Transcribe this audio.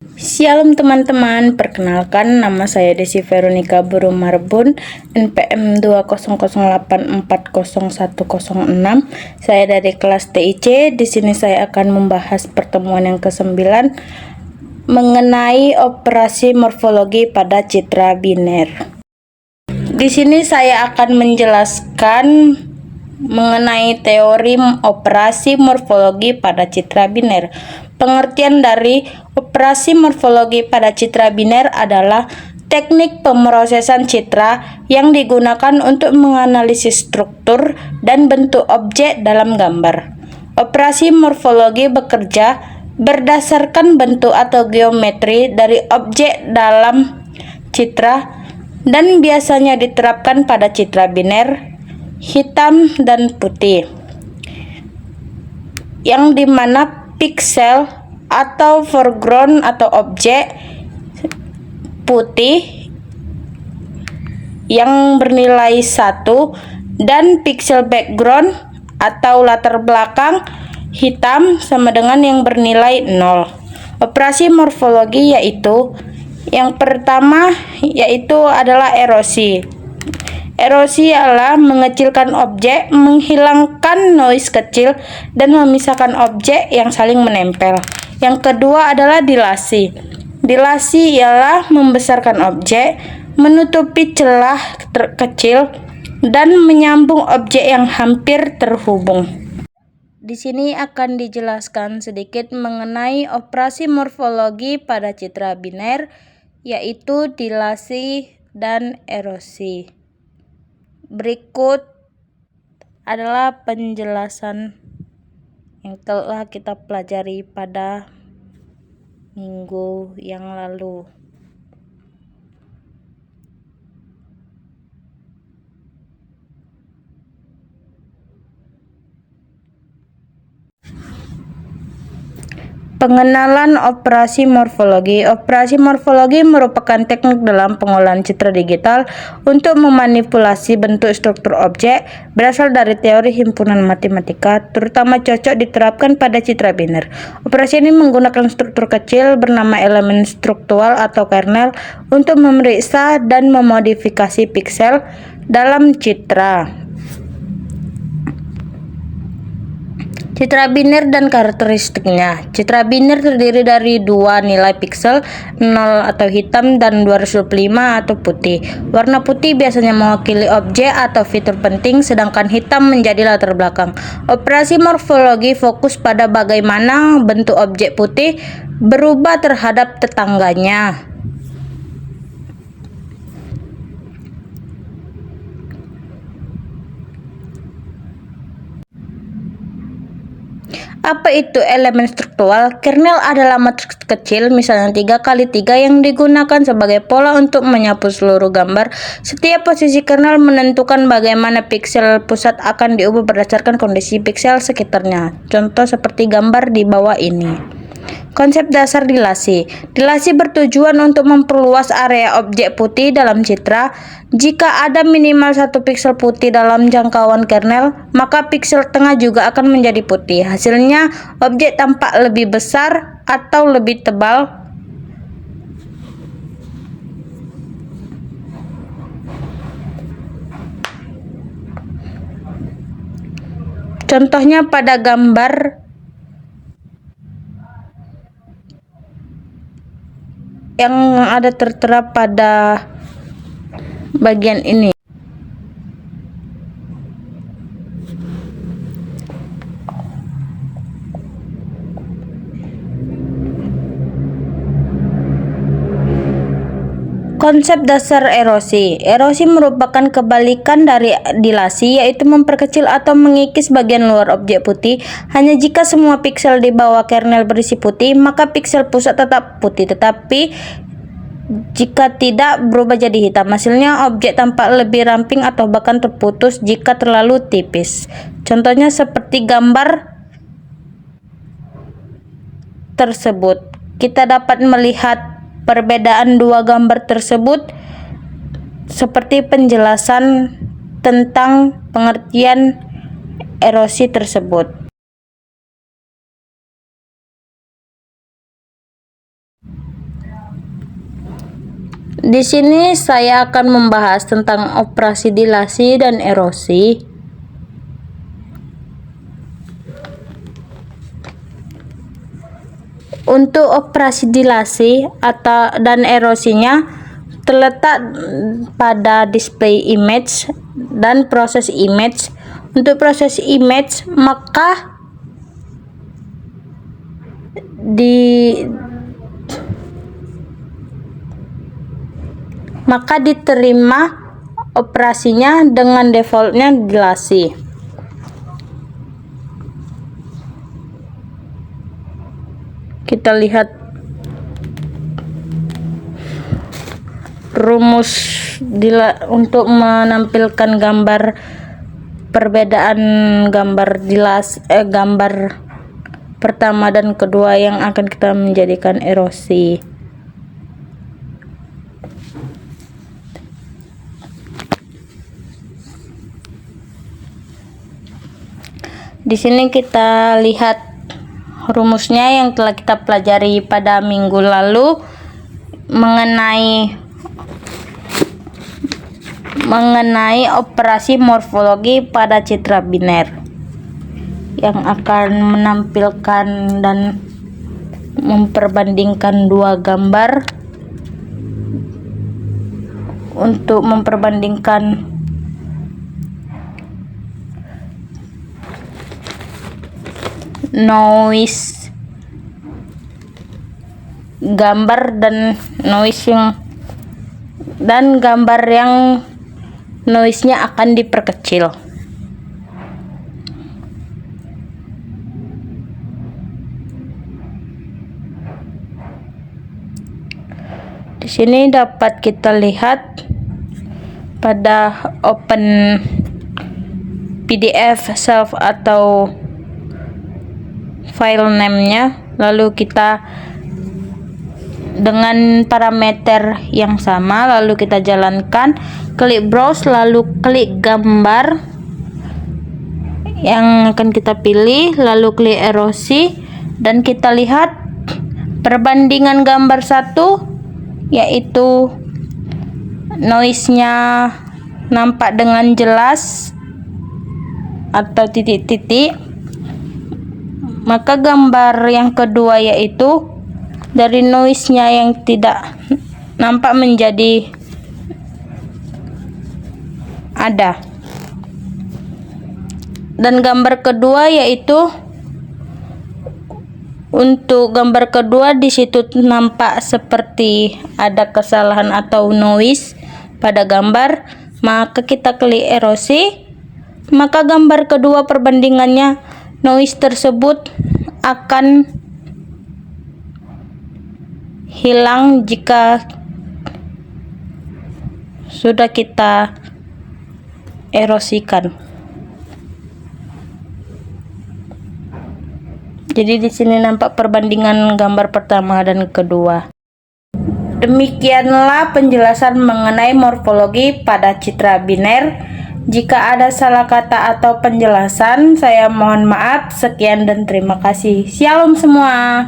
Shalom teman-teman, perkenalkan nama saya Desi Veronica Burumarbun, NPM 200840106. Saya dari kelas TIC. Di sini saya akan membahas pertemuan yang ke-9 mengenai operasi morfologi pada citra biner. Di sini saya akan menjelaskan mengenai teori operasi morfologi pada citra biner. Pengertian dari operasi morfologi pada citra biner adalah teknik pemrosesan citra yang digunakan untuk menganalisis struktur dan bentuk objek dalam gambar. Operasi morfologi bekerja berdasarkan bentuk atau geometri dari objek dalam citra dan biasanya diterapkan pada citra biner hitam dan putih, yang dimana piksel atau foreground atau objek putih yang bernilai 1 dan piksel background atau latar belakang hitam sama dengan yang bernilai 0. Operasi morfologi yaitu yang pertama adalah erosi. Erosi adalah mengecilkan objek, menghilangkan noise kecil, dan memisahkan objek yang saling menempel. Yang kedua adalah dilasi. Dilasi ialah membesarkan objek, menutupi celah kecil, dan menyambung objek yang hampir terhubung. Di sini akan dijelaskan sedikit mengenai operasi morfologi pada citra biner, yaitu dilasi dan erosi. Berikut adalah penjelasan yang telah kita pelajari pada minggu yang lalu. Pengenalan operasi morfologi. Operasi morfologi merupakan teknik dalam pengolahan citra digital untuk memanipulasi bentuk struktur objek, berasal dari teori himpunan matematika, terutama cocok diterapkan pada citra biner. Operasi ini menggunakan struktur kecil bernama elemen struktural atau kernel untuk memeriksa dan memodifikasi piksel dalam citra. Citra biner dan karakteristiknya. Citra biner terdiri dari dua nilai piksel, 0 atau hitam dan 225 atau putih. Warna putih biasanya mewakili objek atau fitur penting, sedangkan hitam menjadi latar belakang. Operasi morfologi fokus pada bagaimana bentuk objek putih berubah terhadap tetangganya. Apa itu elemen struktural? Kernel adalah matriks kecil, misalnya 3x3, yang digunakan sebagai pola untuk menyapu seluruh gambar. Setiap posisi kernel menentukan bagaimana piksel pusat akan diubah berdasarkan kondisi piksel sekitarnya. Contoh seperti gambar di bawah ini. Konsep dasar dilasi. Dilasi bertujuan untuk memperluas area objek putih dalam citra. Jika ada minimal satu piksel putih dalam jangkauan kernel, maka piksel tengah juga akan menjadi putih. Hasilnya, objek tampak lebih besar atau lebih tebal. Contohnya pada gambar yang ada tertera pada bagian ini. Konsep dasar erosi. Erosi merupakan kebalikan dari dilasi, yaitu memperkecil atau mengikis bagian luar objek putih. Hanya jika semua piksel di bawah kernel berisi putih, maka piksel pusat tetap putih, tetapi jika tidak, berubah jadi hitam. Hasilnya, objek tampak lebih ramping atau bahkan terputus jika terlalu tipis. Contohnya seperti gambar tersebut. Kita dapat melihat perbedaan dua gambar tersebut seperti penjelasan tentang pengertian erosi tersebut. Di sini saya akan membahas tentang operasi dilasi dan erosi. Untuk operasi dilasi dan erosinya terletak pada display image dan proses image. Untuk proses image maka diterima operasinya dengan defaultnya dilasi. Kita lihat rumus untuk menampilkan gambar perbedaan gambar pertama dan kedua yang akan kita menjadikan erosi. Di sini kita lihat rumusnya yang telah kita pelajari pada minggu lalu mengenai operasi morfologi pada citra biner yang akan menampilkan dan memperbandingkan dua gambar untuk memperbandingkan noise gambar dan gambar yang noise-nya akan diperkecil. Di sini dapat kita lihat pada open PDF self atau file name-nya, lalu kita dengan parameter yang sama, lalu kita jalankan, klik browse, lalu klik gambar yang akan kita pilih, lalu klik erosi, dan kita lihat perbandingan gambar satu, yaitu noise-nya nampak dengan jelas atau titik-titik. Maka gambar yang kedua yaitu dari noise-nya yang tidak nampak menjadi ada. Dan gambar kedua yaitu untuk gambar kedua di situ nampak seperti ada kesalahan atau noise pada gambar, maka kita klik erosi, maka gambar kedua perbandingannya noise tersebut akan hilang jika sudah kita erosikan. Jadi di sini nampak perbandingan gambar pertama dan kedua. Demikianlah penjelasan mengenai morfologi pada citra biner. Jika ada salah kata atau penjelasan, saya mohon maaf. Sekian dan terima kasih. Shalom semua.